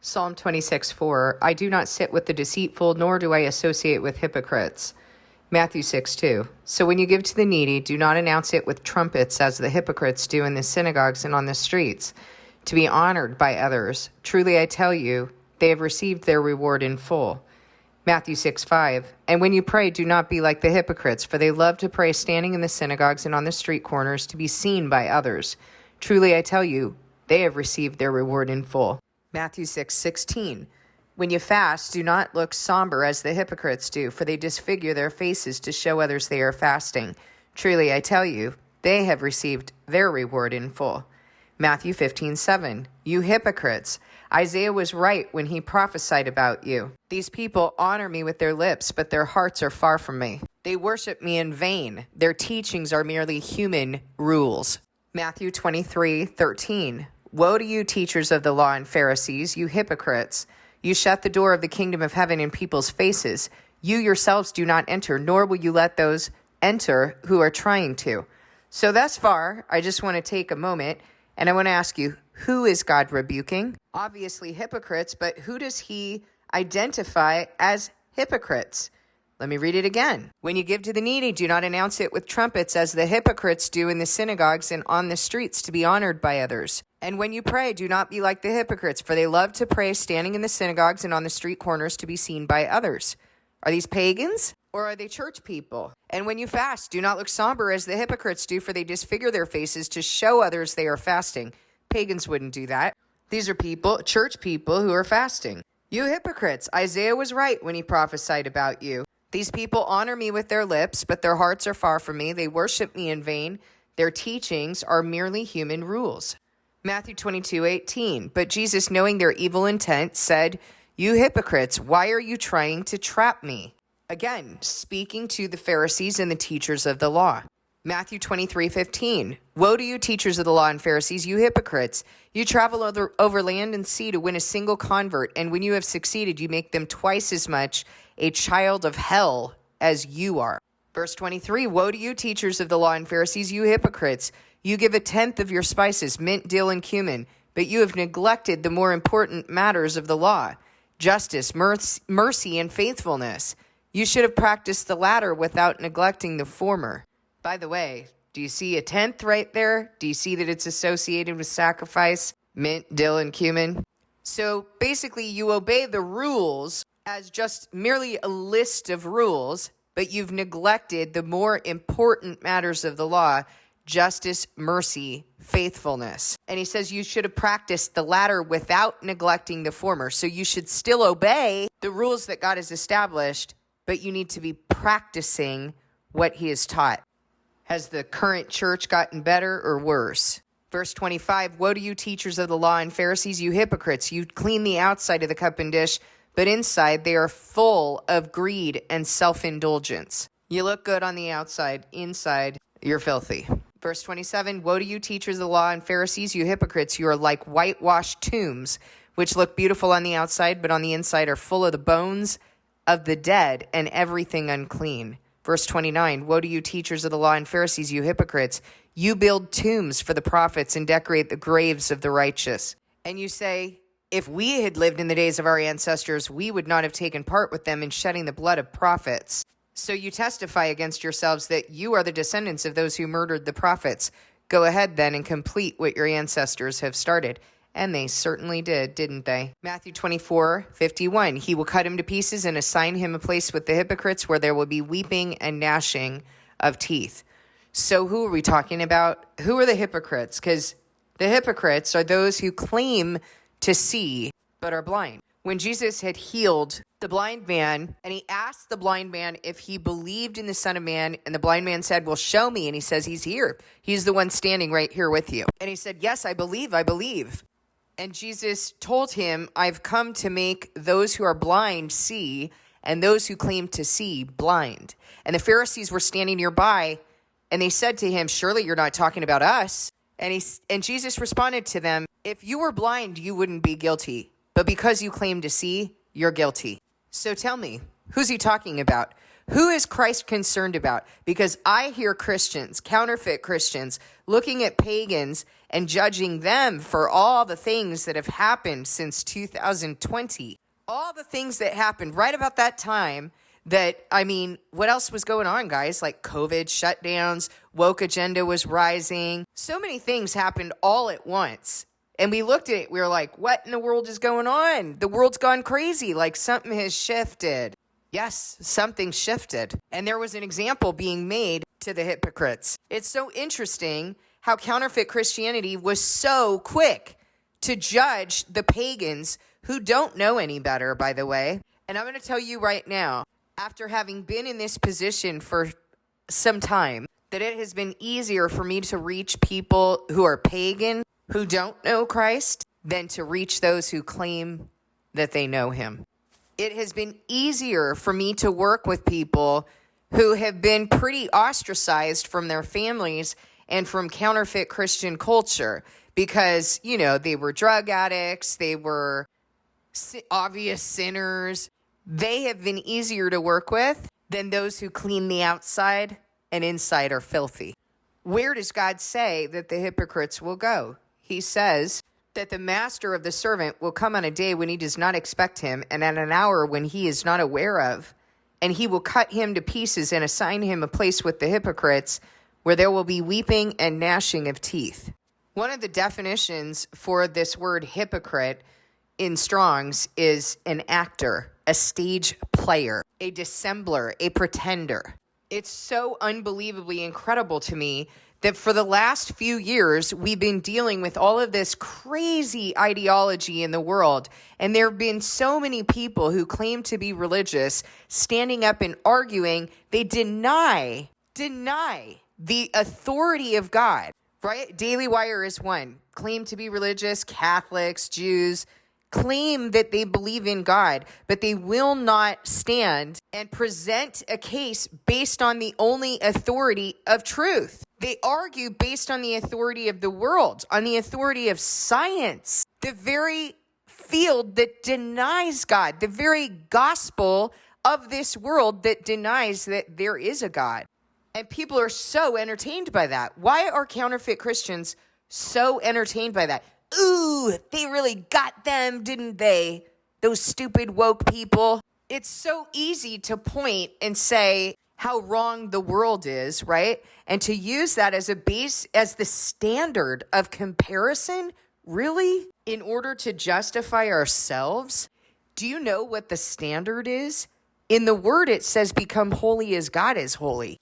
Psalm 26:4, I do not sit with the deceitful, nor do I associate with hypocrites. Matthew 6:2, so when you give to the needy, do not announce it with trumpets as the hypocrites do in the synagogues and on the streets, to be honored by others. Truly I tell you, they have received their reward in full. Matthew 6:5, and when you pray, do not be like the hypocrites, for they love to pray standing in the synagogues and on the street corners to be seen by others. Truly I tell you, they have received their reward in full. Matthew 6:16, when you fast, do not look somber as the hypocrites do, for they disfigure their faces to show others they are fasting. Truly I tell you, they have received their reward in full. Matthew 15:7, you hypocrites, Isaiah was right when he prophesied about you. These people honor me with their lips, but their hearts are far from me. They worship me in vain. Their teachings are merely human rules. Matthew 23:13, woe to you, teachers of the law and Pharisees, you hypocrites! You shut the door of the kingdom of heaven in people's faces. You yourselves do not enter, nor will you let those enter who are trying to. So thus far, I just want to take a moment and I want to ask you, who is God rebuking? Obviously hypocrites, but who does he identify as hypocrites? Let me read it again. When you give to the needy, do not announce it with trumpets as the hypocrites do in the synagogues and on the streets to be honored by others. And when you pray, do not be like the hypocrites, for they love to pray standing in the synagogues and on the street corners to be seen by others. Are these pagans or are they church people? And when you fast, do not look somber as the hypocrites do, for they disfigure their faces to show others they are fasting. Pagans wouldn't do that. These are people, church people, who are fasting. You hypocrites, Isaiah was right when he prophesied about you. These people honor me with their lips, but their hearts are far from me. They worship me in vain. Their teachings are merely human rules. Matthew 22:18, but Jesus, knowing their evil intent, said, you hypocrites, why are you trying to trap me? Again, speaking to the Pharisees and the teachers of the law. Matthew 23:15, woe to you, teachers of the law and Pharisees, you hypocrites! You travel over land and sea to win a single convert, and when you have succeeded, you make them twice as much a child of hell as you are. Verse 23, woe to you, teachers of the law and Pharisees, you hypocrites! You give a tenth of your spices, mint, dill, and cumin, but you have neglected the more important matters of the law, justice, mercy, and faithfulness. You should have practiced the latter without neglecting the former. By the way, do you see a tenth right there? Do you see that it's associated with sacrifice, mint, dill, and cumin? So basically, you obey the rules as just merely a list of rules, but you've neglected the more important matters of the law, justice, mercy, faithfulness. And he says you should have practiced the latter without neglecting the former. So you should still obey the rules that God has established, but you need to be practicing what he has taught. Has the current church gotten better or worse? Verse 25, woe to you, teachers of the law and Pharisees, you hypocrites! You clean the outside of the cup and dish, but inside they are full of greed and self-indulgence. You look good on the outside, inside you're filthy. Verse 27, woe to you, teachers of the law and Pharisees, you hypocrites! You are like whitewashed tombs, which look beautiful on the outside, but on the inside are full of the bones of the dead and everything unclean. Verse 29, woe to you, teachers of the law and Pharisees, you hypocrites! You build tombs for the prophets and decorate the graves of the righteous. And you say, if we had lived in the days of our ancestors, we would not have taken part with them in shedding the blood of prophets. So you testify against yourselves that you are the descendants of those who murdered the prophets. Go ahead then and complete what your ancestors have started. And they certainly did, didn't they? Matthew 24:51, he will cut him to pieces and assign him a place with the hypocrites where there will be weeping and gnashing of teeth. So who are we talking about? Who are the hypocrites? Because the hypocrites are those who claim to see but are blind. When Jesus had healed the blind man, and he asked the blind man if he believed in the Son of Man, and the blind man said, well, show me. And he says, he's here. He's the one standing right here with you. And he said, yes, I believe. And Jesus told him, I've come to make those who are blind see, and those who claim to see blind. And the Pharisees were standing nearby, and they said to him, surely you're not talking about us. And Jesus responded to them, if you were blind, you wouldn't be guilty. But because you claim to see, you're guilty. So tell me, who's he talking about? Who is Christ concerned about? Because I hear Christians, counterfeit Christians, looking at pagans and judging them for all the things that have happened since 2020. All the things that happened right about that time that, I mean, what else was going on, guys? Like COVID shutdowns, woke agenda was rising. So many things happened all at once. And we looked at it, we were like, what in the world is going on? The world's gone crazy, like something has shifted. Yes, something shifted. And there was an example being made to the hypocrites. It's so interesting how counterfeit Christianity was so quick to judge the pagans who don't know any better, by the way. And I'm going to tell you right now, after having been in this position for some time, that it has been easier for me to reach people who are pagan, who don't know Christ, than to reach those who claim that they know him. It has been easier for me to work with people who have been pretty ostracized from their families and from counterfeit Christian culture because, you know, they were drug addicts, they were obvious sinners. They have been easier to work with than those who clean the outside and inside are filthy. Where does God say that the hypocrites will go? He says that the master of the servant will come on a day when he does not expect him, and at an hour when he is not aware of, and he will cut him to pieces and assign him a place with the hypocrites, where there will be weeping and gnashing of teeth. One of the definitions for this word hypocrite in Strong's is an actor, a stage player, a dissembler, a pretender. It's so unbelievably incredible to me that for the last few years, we've been dealing with all of this crazy ideology in the world. And there have been so many people who claim to be religious standing up and arguing. They deny the authority of God, right? Daily Wire is one. Claim to be religious, Catholics, Jews, claim that they believe in God, but they will not stand and present a case based on the only authority of truth. They argue based on the authority of the world, on the authority of science, the very field that denies God, the very gospel of this world that denies that there is a God. And people are so entertained by that. Why are counterfeit Christians so entertained by that? Ooh, they really got them, didn't they? Those stupid woke people. It's so easy to point and say how wrong the world is, right? And to use that as a base, as the standard of comparison, really? In order to justify ourselves? Do you know what the standard is? In the word, it says, become holy as God is holy.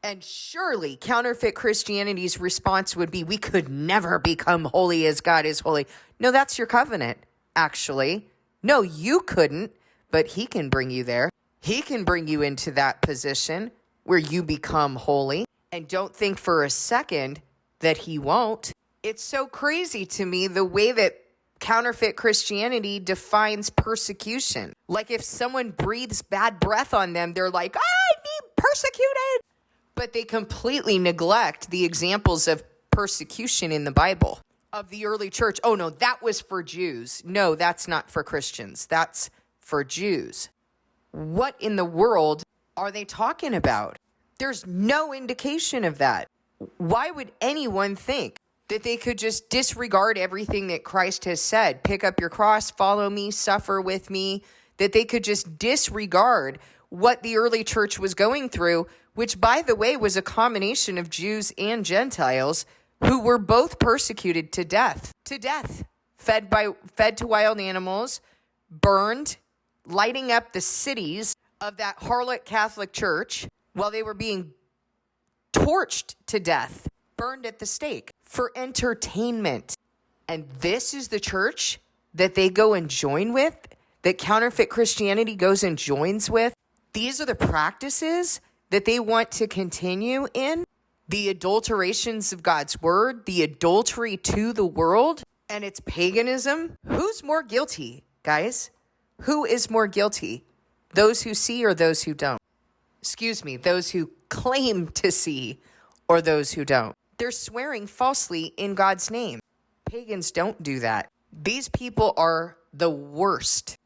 And surely counterfeit Christianity's response would be, we could never become holy as God is holy. No, that's your covenant, actually. No, you couldn't, but he can bring you there. He can bring you into that position where you become holy. And don't think for a second that he won't. It's so crazy to me the way that counterfeit Christianity defines persecution. Like if someone breathes bad breath on them, they're like, I need persecuted. But they completely neglect the examples of persecution in the Bible of the early church. Oh, no, that was for Jews. No, that's not for Christians. That's for Jews. What in the world are they talking about? There's no indication of that. Why would anyone think that they could just disregard everything that Christ has said? Pick up your cross, follow me, suffer with me. That they could just disregard what the early church was going through, which, by the way, was a combination of Jews and Gentiles who were both persecuted to death, fed to wild animals, burned, lighting up the cities of that harlot Catholic Church while they were being torched to death, burned at the stake for entertainment. And this is the church that they go and join with, that counterfeit Christianity goes and joins with. These are the practices that they want to continue in, the adulterations of God's word, the adultery to the world, and its paganism. Who's more guilty, guys? Who is more guilty? Those who see or those who don't? Excuse me, those who claim to see or those who don't? They're swearing falsely in God's name. Pagans don't do that. These people are the worst.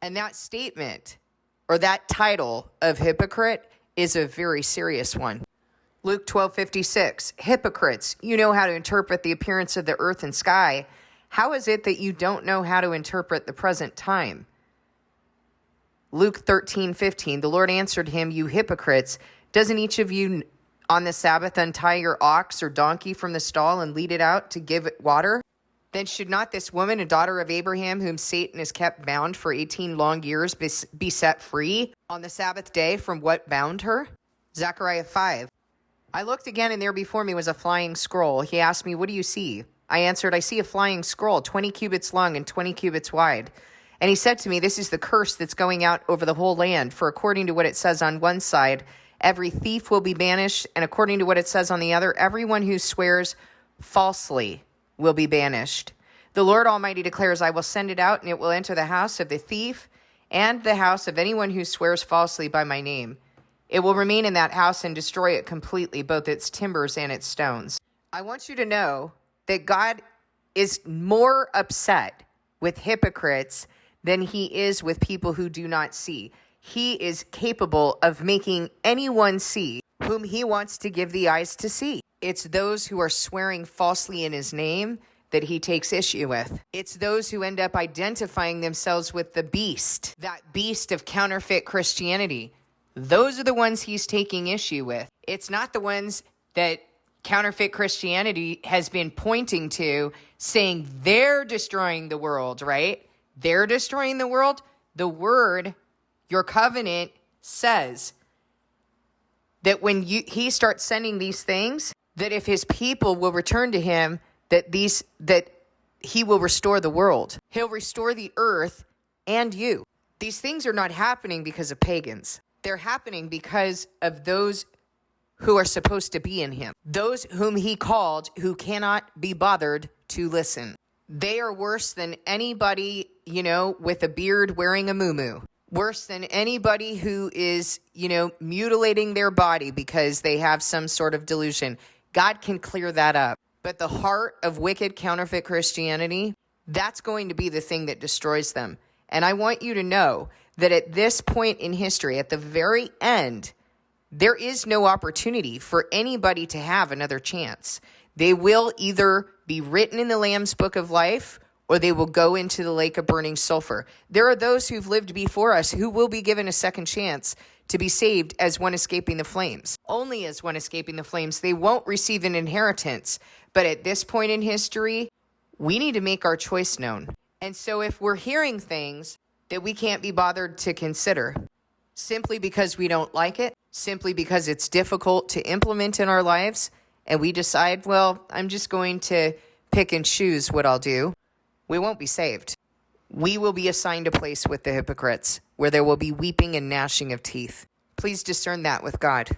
And that statement or that title of hypocrite is a very serious one. Luke 12:56. Hypocrites, you know how to interpret the appearance of the earth and sky. How is it that you don't know how to interpret the present time? Luke 13:15. The Lord answered him, you hypocrites, doesn't each of you on the Sabbath untie your ox or donkey from the stall and lead it out to give it water? Then should not this woman, a daughter of Abraham, whom Satan has kept bound for 18 long years, be set free on the Sabbath day from what bound her? Zechariah 5. I looked again, and there before me was a flying scroll. He asked me, what do you see? I answered, I see a flying scroll, 20 cubits long and 20 cubits wide. And he said to me, this is the curse that's going out over the whole land. For according to what it says on one side, every thief will be banished. And according to what it says on the other, everyone who swears falsely will be banished. The Lord Almighty declares, I will send it out, and it will enter the house of the thief and the house of anyone who swears falsely by my name. It will remain in that house and destroy it completely, both its timbers and its stones. I want you to know that God is more upset with hypocrites than he is with people who do not see. He is capable of making anyone see whom he wants to give the eyes to see. It's those who are swearing falsely in his name that he takes issue with. It's those who end up identifying themselves with the beast, that beast of counterfeit Christianity. Those are the ones he's taking issue with. It's not the ones that counterfeit Christianity has been pointing to, saying they're destroying the world, right? They're destroying the world. The word, your covenant, says that when he starts sending these things, that if his people will return to him, that he will restore the world. He'll restore the earth and you. These things are not happening because of pagans. They're happening because of those who are supposed to be in him. Those whom he called who cannot be bothered to listen. They are worse than anybody, with a beard wearing a muumuu. Worse than anybody who is, mutilating their body because they have some sort of delusion. God can clear that up. But the heart of wicked counterfeit Christianity, that's going to be the thing that destroys them. And I want you to know that at this point in history, at the very end, there is no opportunity for anybody to have another chance. They will either be written in the Lamb's Book of Life, or they will go into the lake of burning sulfur. There are those who've lived before us who will be given a second chance to be saved as one escaping the flames. Only as one escaping the flames. They won't receive an inheritance. But at this point in history, we need to make our choice known. And so if we're hearing things that we can't be bothered to consider, simply because we don't like it, simply because it's difficult to implement in our lives, and we decide, well, I'm just going to pick and choose what I'll do, we won't be saved. We will be assigned a place with the hypocrites, where there will be weeping and gnashing of teeth. Please discern that with God.